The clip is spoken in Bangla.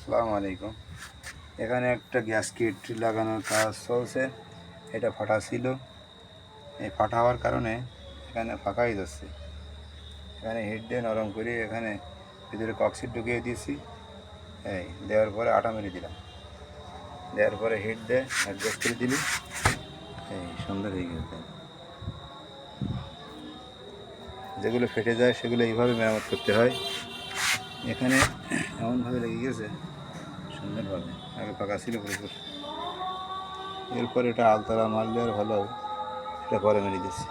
আসসালামু আলাইকুম। এখানে একটা গ্যাস কিট লাগানোর কাজ চলছে। এটা ফাটা ছিল, এই ফাটা হওয়ার কারণে এখানে ফাঁকা হয়ে যাচ্ছে। এখানে হিট দিয়ে নরম করে এখানে ভিতরে কক্সিট ঢুকিয়ে দিয়েছি। এই দেওয়ার পরে আটা মেরে দিলাম, দেওয়ার পরে হিট দিয়ে অ্যাডজাস্ট করে দিলি, এই সুন্দর হয়ে গেছে। যেগুলো ফেটে যায় সেগুলো এইভাবে মেরামত করতে হয়। এখানে এমনভাবে লেগে গেছে সুন্দরভাবে, আগে ফাঁকা ছিল পুরোপুরি। এরপর এটা আলতলা মারলে আর ভালো হবে, এটা পরে মেরে দিচ্ছি।